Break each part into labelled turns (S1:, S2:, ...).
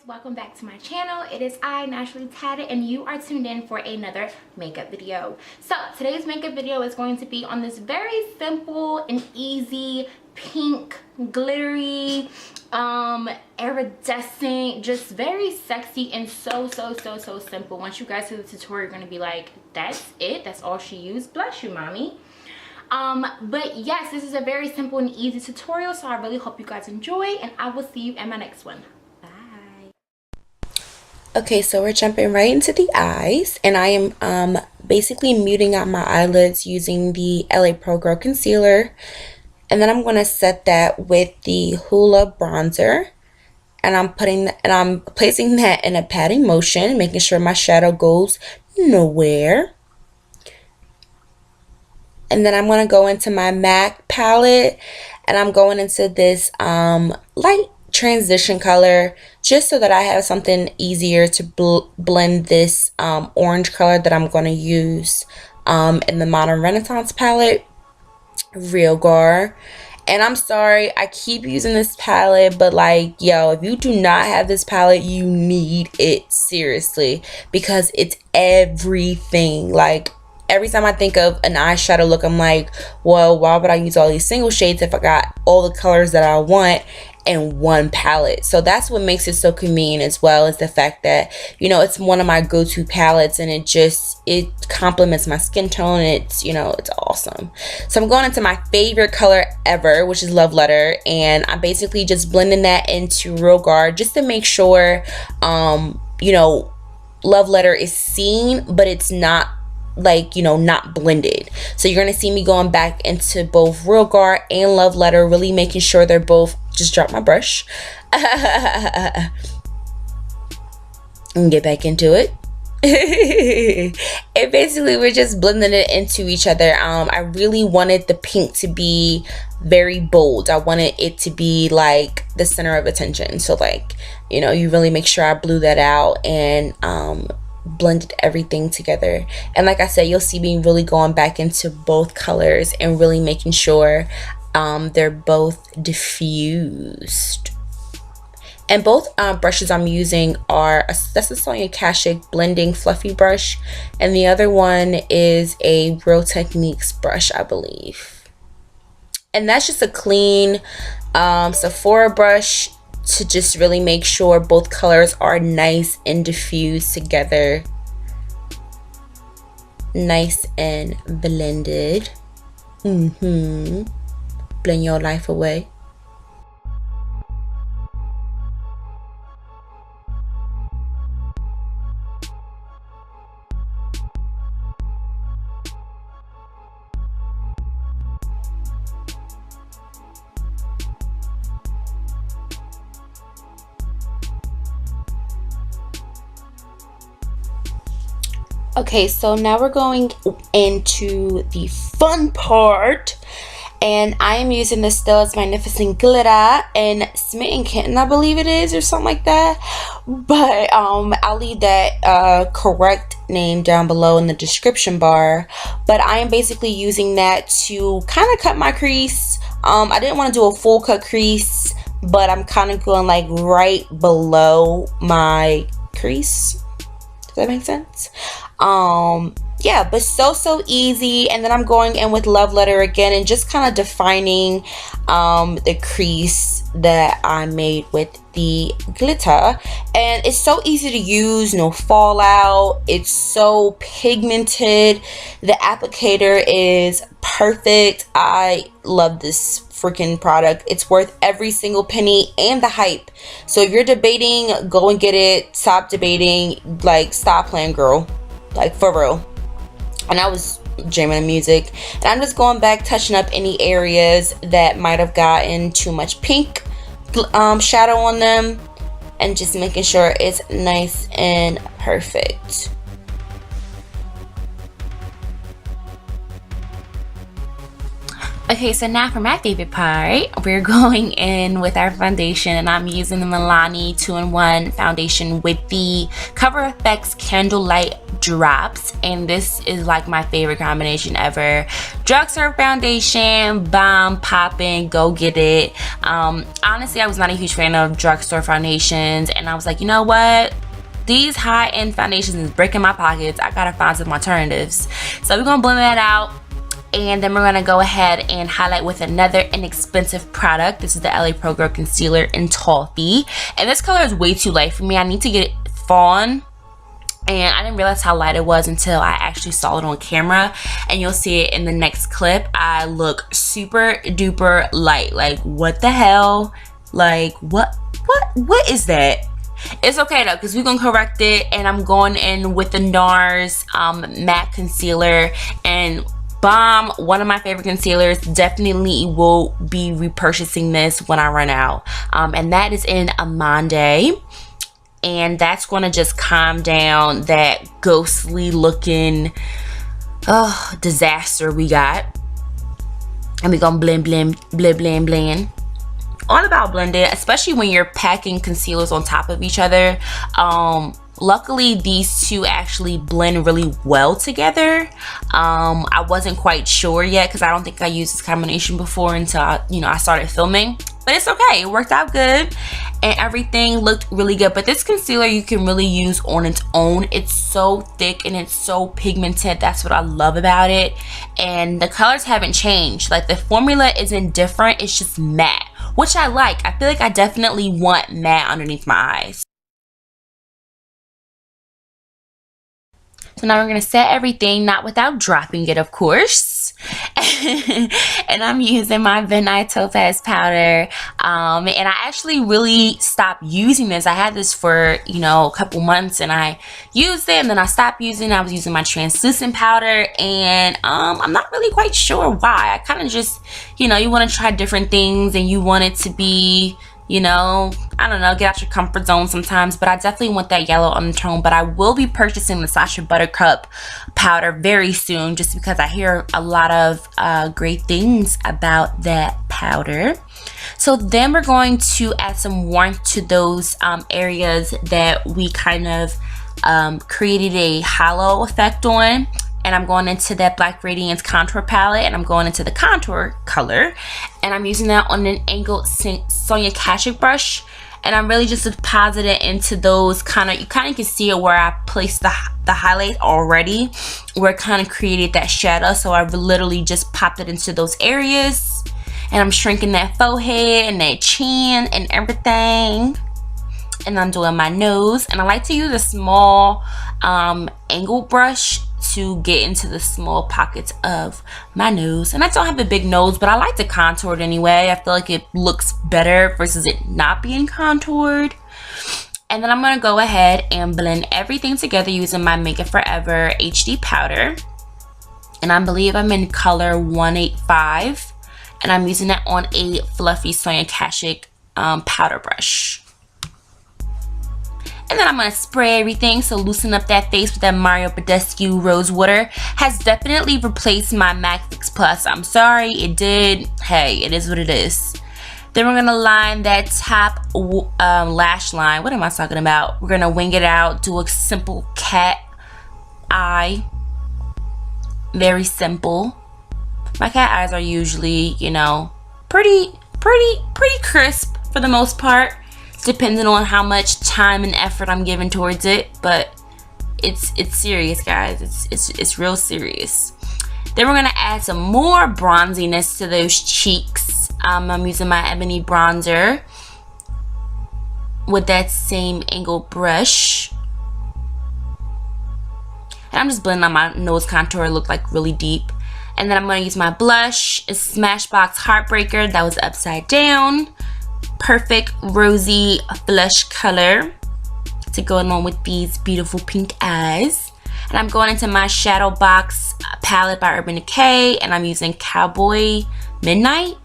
S1: Welcome back to my channel. It is I, Naturally Tatted, and you are tuned in for another makeup video. So today's makeup video is going to be on this very simple and easy pink glittery iridescent, just very sexy and so simple. Once you guys see the tutorial, you're going to be like, that's it, that's all she used. Bless you, mommy. But yes, this is a very simple and easy tutorial, so I really hope you guys enjoy, and I will see you in my next one.
S2: Okay, so we're jumping right into the eyes, and I am basically muting out my eyelids using the LA Pro Grow Concealer, and then I'm going to set that with the Hoola bronzer, and I'm placing that in a patting motion, making sure my shadow goes nowhere. And then I'm going to go into my MAC palette, and I'm going into this light transition color, just so that I have something easier to blend this orange color that I'm going to use in the Modern Renaissance palette, Real Gar. And I'm sorry, I keep using this palette, but like, yo, if you do not have this palette, you need it, seriously, because it's everything. Like, every time I think of an eyeshadow look, I'm like, well, why would I use all these single shades if I got all the colors that I want in one palette? So that's what makes it so convenient, as well as the fact that, you know, it's one of my go-to palettes, and it complements my skin tone. It's, you know, it's awesome. So I'm going into my favorite color ever, which is Love Letter, and I'm basically just blending that into Real Guard just to make sure you know, Love Letter is seen, but it's not, like, you know, not blended. So you're gonna see me going back into both Real Guard and Love Letter, really making sure they're both, just drop my brush and get back into it. And basically we're just blending it into each other. I really wanted the pink to be very bold. I wanted it to be like the center of attention, so like, you know, you really make sure I blew that out and blended everything together. And like I said, you'll see me really going back into both colors and really making sure they're both diffused. And both brushes I'm using are that's a Sonia Kashuk blending fluffy brush, and the other one is a Real Techniques brush, I believe. And that's just a clean Sephora brush to just really make sure both colors are nice and diffused together, nice and blended. Blend your life away. Okay, so now we're going into the fun part, and I am using the STILA's Magnificent Glitter in Smitten Kitten, I believe it is, or something like that. But I'll leave that correct name down below in the description bar. But I am basically using that to kind of cut my crease. I didn't want to do a full cut crease, but I'm kind of going like right below my crease. Does that make sense? Yeah, but so easy. And then I'm going in with Love Letter again and just kind of defining the crease that I made with the glitter. And it's so easy to use, no fallout. It's so pigmented. The applicator is perfect. I love this freaking product. It's worth every single penny and the hype. So if you're debating, go and get it. Stop debating. Like, stop playing, girl. Like, for real. And I was jamming the music, and I'm just going back, touching up any areas that might have gotten too much pink shadow on them, and just making sure it's nice and perfect. Okay, so now for my favorite part, we're going in with our foundation, and I'm using the Milani 2-in-1 foundation with the Cover FX Candlelight Drops, and this is like my favorite combination ever. Drugstore foundation, bomb, popping, go get it. Honestly, I was not a huge fan of drugstore foundations, and I was like, you know what? These high-end foundations is breaking my pockets. I gotta find some alternatives. So we're gonna blend that out. And then we're gonna go ahead and highlight with another inexpensive product. This is the LA Pro Girl Concealer in Toffee. And this color is way too light for me. I need to get it fawn. And I didn't realize how light it was until I actually saw it on camera. And you'll see it in the next clip. I look super duper light. Like, what the hell? Like, what is that? It's okay though, because we're gonna correct it. And I'm going in with the NARS matte concealer, and bomb, one of my favorite concealers. Definitely will be repurchasing this when I run out, and that is in a Monday, and that's going to just calm down that ghostly looking disaster we got. And we're gonna blend. All about blending, especially when you're packing concealers on top of each other. Luckily, these two actually blend really well together. I wasn't quite sure yet because I don't think I used this combination before until I started filming. But it's okay, it worked out good and everything looked really good. But this concealer you can really use on its own. It's so thick and it's so pigmented. That's what I love about it. And the colors haven't changed. Like, the formula isn't different, it's just matte, which I like. I feel like I definitely want matte underneath my eyes. So now we're going to set everything, not without dropping it, of course. And I'm using my Midnight Topaz powder. And I actually really stopped using this. I had this for, a couple months, and I used it, and then I stopped using it. I was using my translucent powder, and I'm not really quite sure why. I kind of just, you want to try different things, and you want it to be, I don't know, get out your comfort zone sometimes. But I definitely want that yellow undertone. But I will be purchasing the Sacha Buttercup powder very soon, just because I hear a lot of great things about that powder. So then we're going to add some warmth to those areas that we kind of created a hollow effect on. And I'm going into that Black Radiance contour palette, and I'm going into the contour color, and I'm using that on an angled Sonia Kashuk brush, and I'm really just depositing it into those you kind of can see it where I placed the highlight already, where it kind of created that shadow. So I've literally just popped it into those areas, and I'm shrinking that forehead and that chin and everything. And I'm doing my nose, and I like to use a small angle brush to get into the small pockets of my nose. And I don't have a big nose, but I like to contour it anyway. I feel like it looks better versus it not being contoured. And then I'm going to go ahead and blend everything together using my Make It Forever HD powder. And I believe I'm in color 185, and I'm using that on a fluffy Sonia Kashuk powder brush. And then I'm going to spray everything, so loosen up that face with that Mario Badescu Rose Water. Has definitely replaced my MAC Fix Plus. I'm sorry, it did. Hey, it is what it is. Then we're going to line that top lash line. What am I talking about? We're going to wing it out, do a simple cat eye. Very simple. My cat eyes are usually, pretty crisp for the most part, depending on how much time and effort I'm giving towards it. But it's serious, guys. It's real serious. Then we're gonna add some more bronziness to those cheeks. I'm using my Ebony bronzer with that same angle brush, and I'm just blending on my nose contour. Look like really deep. And then I'm gonna use my blush, a Smashbox Heartbreaker that was upside down. Perfect rosy blush color to go along with these beautiful pink eyes. And I'm going into my Shadow Box palette by Urban Decay, and I'm using Cowboy Midnight.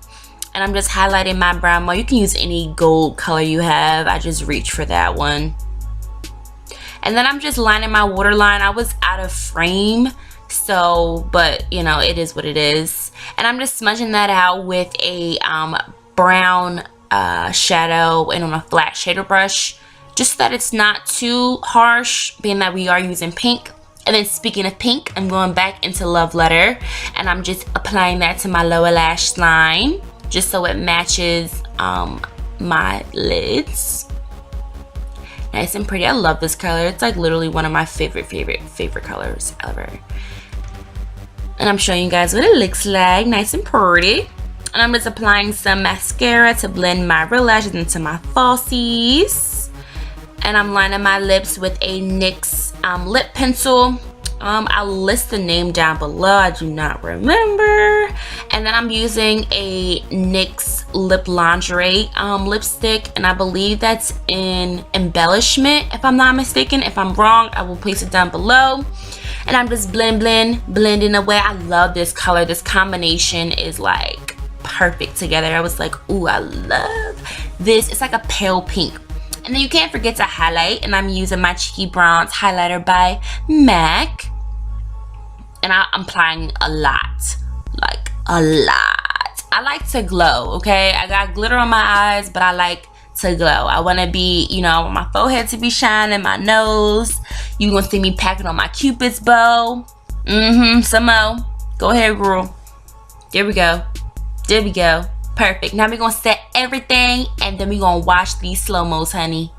S2: And I'm just highlighting my brown mark. You can use any gold color you have. I just reached for that one. And then I'm just lining my waterline. I was out of frame, so, but you know, it is what it is. And I'm just smudging that out with a brown shadow and on a flat shader brush, just so that it's not too harsh, being that we are using pink. And then speaking of pink, I'm going back into Love Letter, and I'm just applying that to my lower lash line, just so it matches my lids. Nice and pretty. I love this color. It's like literally one of my favorite colors ever. And I'm showing you guys what it looks like. Nice and pretty. And I'm just applying some mascara to blend my real lashes into my falsies. And I'm lining my lips with a NYX lip pencil. I'll list the name down below. I do not remember. And then I'm using a NYX Lip Lingerie lipstick, and I believe that's in Embellishment, if I'm not mistaken. If I'm wrong, I will place it down below. And I'm just blending away. I love this color. This combination is like perfect together. I was like, ooh, I love this. It's like a pale pink. And then you can't forget to highlight, and I'm using my Cheeky Bronze highlighter by MAC. And I'm applying a lot, like a lot. I like to glow, okay? I got glitter on my eyes, but I like to glow. I want to be, you know, I want my forehead to be shining, my nose. You gonna see me packing on my Cupid's bow. Some more. Go ahead, girl. There we go. There we go. Perfect. Now we're gonna set everything, and then we're gonna watch these slow-mos, honey.